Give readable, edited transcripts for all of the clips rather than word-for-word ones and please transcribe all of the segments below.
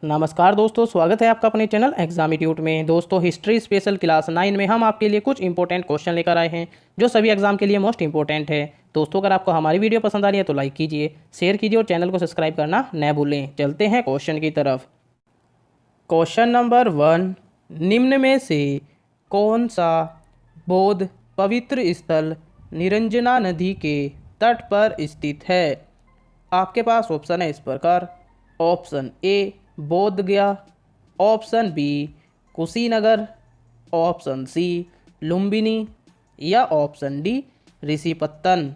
नमस्कार दोस्तों, स्वागत है आपका अपने चैनल एग्जामिट्यूट में। दोस्तों, हिस्ट्री स्पेशल क्लास 9 में हम आपके लिए कुछ इंपॉर्टेंट क्वेश्चन लेकर आए हैं जो सभी एग्जाम के लिए मोस्ट इंपॉर्टेंट है। दोस्तों, अगर आपको हमारी वीडियो पसंद आ रही है तो लाइक कीजिए, शेयर कीजिए और चैनल को सब्सक्राइब करना न भूलें। चलते हैं क्वेश्चन की तरफ। क्वेश्चन नंबर 1, निम्न में से कौन सा बौद्ध पवित्र स्थल निरंजना नदी के तट पर स्थित है? आपके पास ऑप्शन है इस प्रकार। Option A Bodh Gaya, option B Kushinagar, option C Lumbini या ऑप्शन डी ऋषिपत्तन।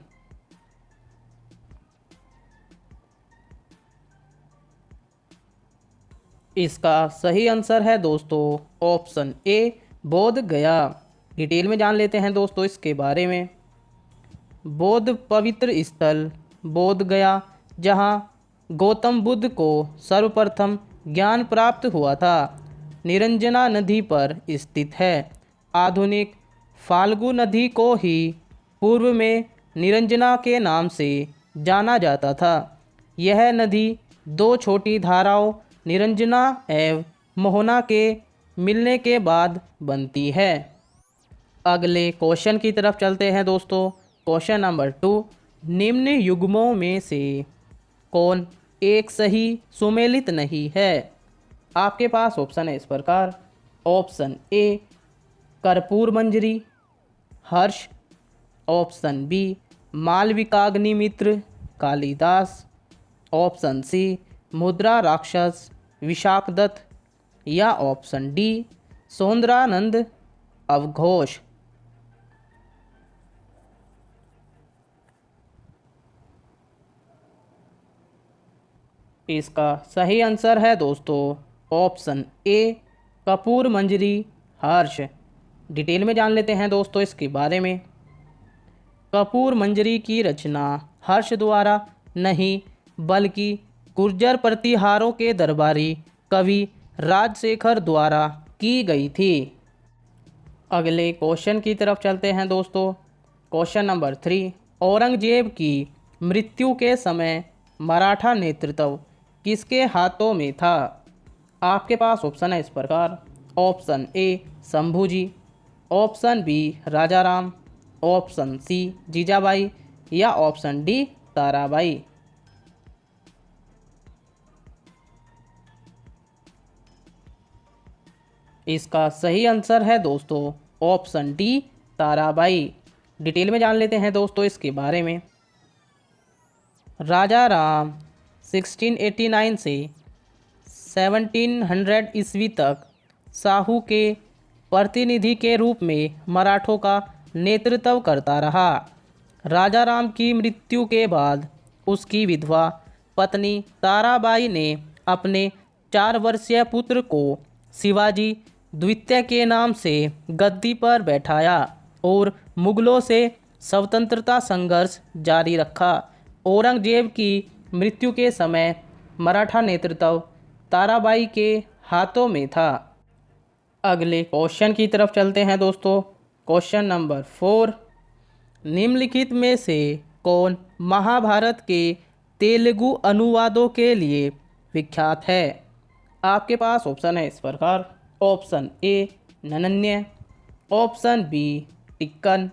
इसका सही आंसर है दोस्तों ऑप्शन ए बोध गया। डिटेल में जान लेते हैं दोस्तों इसके बारे में। बौद्ध पवित्र स्थल बोध गया, जहाँ गौतम बुद्ध को सर्वप्रथम ज्ञान प्राप्त हुआ था, निरंजना नदी पर स्थित है। आधुनिक फाल्गु नदी को ही पूर्व में निरंजना के नाम से जाना जाता था। यह नदी दो छोटी धाराओं निरंजना एवं मोहना के मिलने के बाद बनती है। अगले क्वेश्चन की तरफ चलते हैं दोस्तों। क्वेश्चन नंबर 2, निम्न युग्मों में से कौन एक सही सुमेलित नहीं है? आपके पास ऑप्शन है इस प्रकार। Option A Karpur Manjari Harsha, option B Malavikagnimitra Kalidas, option C Mudrarakshasa Vishakhadatta या ऑप्शन डी सौंदरानंद अवघोष। इसका सही आंसर है दोस्तों option A Kapoor Manjari Harsh. Detail में जान लेते हैं दोस्तों इसके बारे में। कपूर मंजरी की रचना हर्ष द्वारा नहीं बल्कि गुर्जर प्रतिहारों के दरबारी कवि राजशेखर द्वारा की गई थी। अगले क्वेश्चन की तरफ चलते हैं दोस्तों। क्वेश्चन नंबर 3, औरंगजेब की मृत्यु के समय मराठा नेतृत्व किसके हाथों में था? आपके पास ऑप्शन है इस प्रकार। Option A Shambhuji, option B Rajaram, option C Jijabai या ऑप्शन डी ताराबाई। इसका सही आंसर है दोस्तों ऑप्शन डी ताराबाई। डिटेल में जान लेते हैं दोस्तों इसके बारे में। राजा राम 1689 से 1700 ईस्वी तक साहू के प्रतिनिधि के रूप में मराठों का नेतृत्व करता रहा। राजा राम की मृत्यु के बाद उसकी विधवा पत्नी ताराबाई ने अपने 4 वर्षीय पुत्र को शिवाजी द्वितीय के नाम से गद्दी पर बैठाया और मुगलों से स्वतंत्रता संघर्ष जारी रखा। औरंगजेब की मृत्यु के समय मराठा नेतृत्व ताराबाई के हाथों में था। अगले क्वेश्चन की तरफ चलते हैं दोस्तों। क्वेश्चन नंबर 4, निम्नलिखित में से कौन महाभारत के तेलुगु अनुवादों के लिए विख्यात है? आपके पास ऑप्शन है इस प्रकार। Option A Nannaya, option B Tikkana,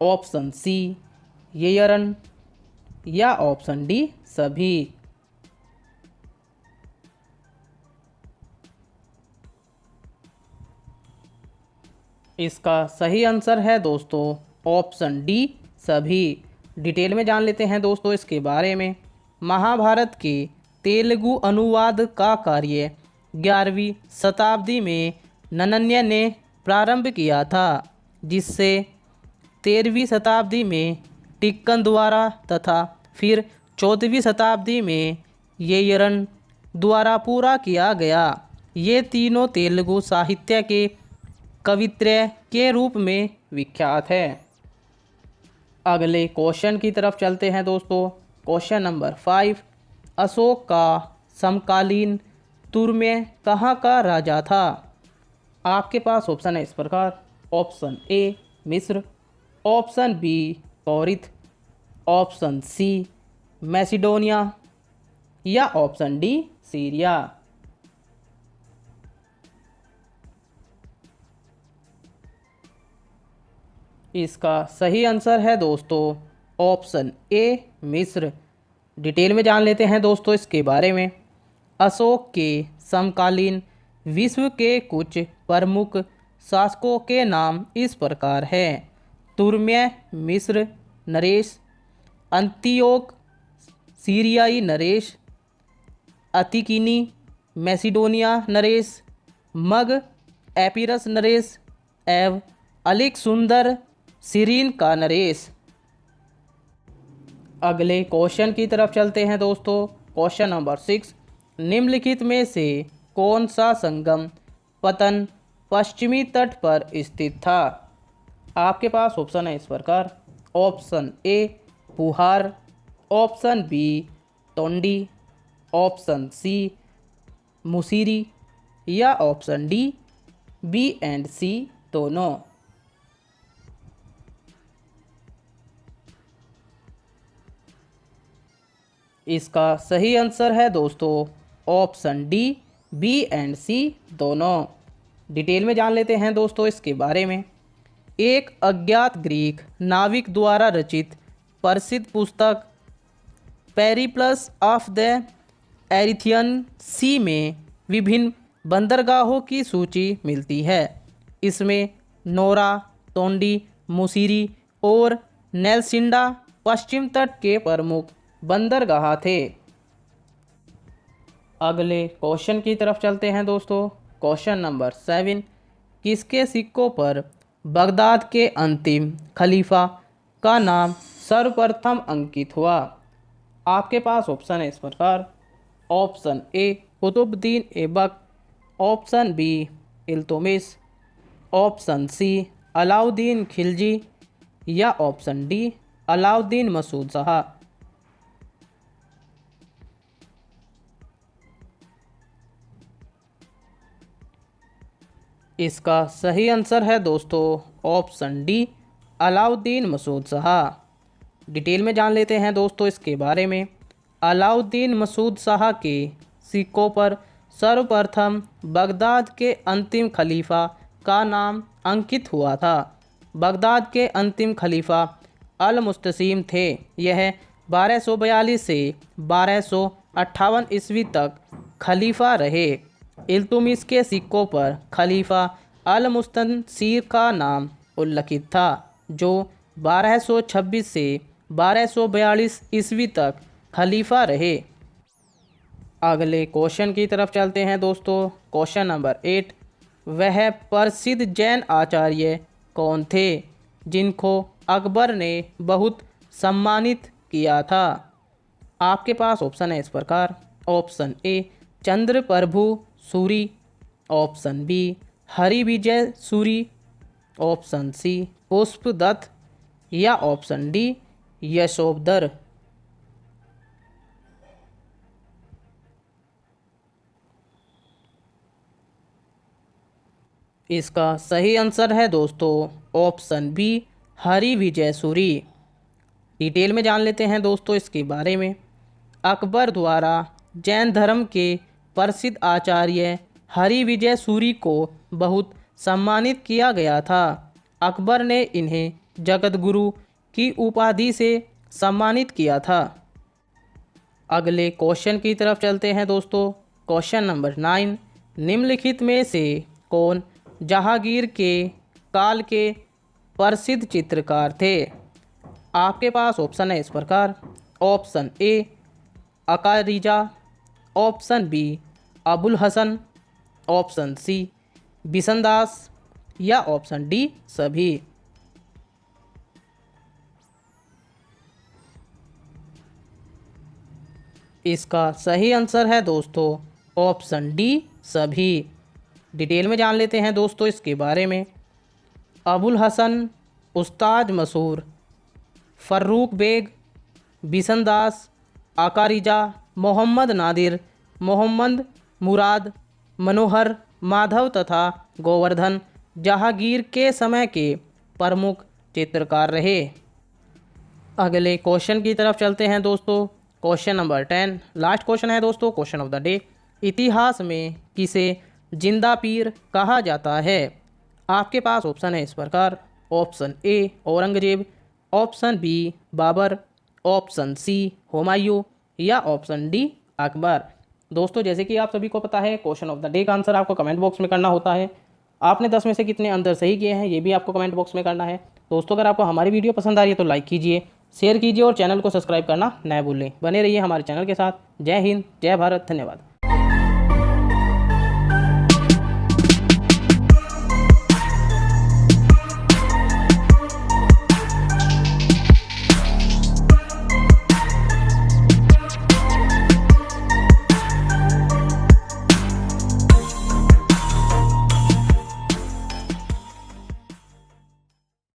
option C Yerrana या ऑप्शन डी सभी। इसका सही आंसर है दोस्तों ऑप्शन डी सभी। डिटेल में जान लेते हैं दोस्तों इसके बारे में। महाभारत के तेलुगु अनुवाद का कार्य 11वीं शताब्दी में ननन्य ने प्रारंभ किया था, जिससे 13वीं शताब्दी में टिक्कन द्वारा तथा फिर 14वीं शताब्दी में येयरन द्वारा पूरा किया गया। ये तीनों तेलुगु साहित्य के कवित्रय के रूप में विख्यात है। अगले क्वेश्चन की तरफ चलते हैं दोस्तों। क्वेश्चन नंबर 5, अशोक का समकालीन तुर्मे कहाँ का राजा था? आपके पास ऑप्शन है इस प्रकार। ऑप्शन ए मिस्र, option B Corinth, option C Macedonia या ऑप्शन डी सीरिया। इसका सही आंसर है दोस्तों ऑप्शन ए मिस्र। डिटेल में जान लेते हैं दोस्तों इसके बारे में। अशोक के समकालीन विश्व के कुछ प्रमुख शासकों के नाम इस प्रकार हैं। तुर्म्य मिस्र नरेश, अंतियोक सीरियाई नरेश, अतिकिनी मैसिडोनिया नरेश, मग एपिरस नरेश एवं अलेक्सुंदर सिरीन का नरेश। अगले क्वेश्चन की तरफ चलते हैं दोस्तों। क्वेश्चन नंबर 6, निम्नलिखित में से कौन सा संगम पतन पश्चिमी तट पर स्थित था। आपके पास ऑप्शन है इस प्रकार। Option A Puhar, option B Tondi, option C Musiri या option D B and C दोनों। इसका सही आंसर है दोस्तों option D B and C दोनों। डिटेल में जान लेते हैं दोस्तों इसके बारे में। एक अज्ञात ग्रीक नाविक द्वारा रचित प्रसिद्ध पुस्तक पेरिप्लस ऑफ द एरिथियन सी में विभिन्न बंदरगाहों की सूची मिलती है। इसमें नोरा, तोंडी, मुसीरी और नेल्सिंडा पश्चिम तट के प्रमुख बंदरगाह थे। अगले क्वेश्चन की तरफ चलते हैं दोस्तों। क्वेश्चन नंबर 7, किसके सिक्कों पर बगदाद के अंतिम खलीफा का नाम सर्वप्रथम अंकित हुआ। आपके पास ऑप्शन है इस प्रकार। Option A Qutubuddin Aibak, option B Iltutmish, option C Alauddin Khilji या ऑप्शन डी अलाउद्दीन मसूद शाह। इसका सही आंसर है दोस्तों option D Alauddin Masud Shah. Detail में जान लेते हैं दोस्तों इसके बारे में। अलाउद्दीन मसूद शाह के सिक्कों पर सर्वप्रथम बगदाद के अंतिम खलीफा का नाम अंकित हुआ था। बगदाद के अंतिम खलीफा अल मुस्तसीम थे। यह 1242 से 1258 ईस्वी तक खलीफा रहे। इल्तुतमिश के सिक्कों पर खलीफा अल मुस्तनसीर का नाम उल्लिखित था, जो 1226 से 1242 ईस्वी तक खलीफा रहे। अगले क्वेश्चन की तरफ चलते हैं दोस्तों। क्वेश्चन नंबर 8, वह प्रसिद्ध जैन आचार्य कौन थे जिनको अकबर ने बहुत सम्मानित किया था। आपके पास ऑप्शन है इस प्रकार। Option A Chandra Prabhu Suri, option B Harivijay Suri, option C Pushpadatta या ऑप्शन डी यशोधर। इसका सही आंसर है दोस्तों option B Harivijay Suri. Detail में जान लेते हैं दोस्तों इसके बारे में। अकबर द्वारा जैन धर्म के प्रसिद्ध आचार्य हरिविजय सूरी को बहुत सम्मानित किया गया था। अकबर ने इन्हें जगत गुरु की उपाधि से सम्मानित किया था। अगले क्वेश्चन की तरफ चलते हैं दोस्तों। क्वेश्चन नंबर 9, निम्नलिखित में से कौन जहांगीर के काल के प्रसिद्ध चित्रकार थे। आपके पास ऑप्शन है इस प्रकार। Option A Aqa Riza, option B Abul Hasan, option C Bishandas या ऑप्शन डी सभी। इसका सही आंसर है दोस्तों ऑप्शन डी सभी। डिटेल में जान लेते हैं दोस्तों इसके बारे में। अबुल हसन, उस्ताद मसूर, फर्रुख बेग, बिशनदास, आकारिजा, मोहम्मद नादिर, मोहम्मद मुराद, मनोहर, माधव तथा गोवर्धन जहांगीर के समय के प्रमुख चित्रकार रहे। अगले क्वेश्चन की तरफ चलते हैं दोस्तों। क्वेश्चन नंबर 10, लास्ट क्वेश्चन है दोस्तों, क्वेश्चन ऑफ द डे। इतिहास में किसे जिंदा पीर कहा जाता है। आपके पास ऑप्शन है इस प्रकार। Option A Aurangzeb, option B Babur, option C Humayun या ऑप्शन डी अकबर। दोस्तों जैसे कि आप सभी को पता है, क्वेश्चन ऑफ द डे का आंसर आपको कमेंट बॉक्स में करना होता है। आपने 10 में से कितने आंसर सही किए हैं ये भी आपको कमेंट बॉक्स में करना है। दोस्तों अगर आपको हमारी वीडियो पसंद आ रही है तो लाइक कीजिए, शेयर कीजिए और चैनल को सब्सक्राइब करना न भूलें। बने रहिए हमारे चैनल के साथ। जय हिंद, जय भारत, धन्यवाद।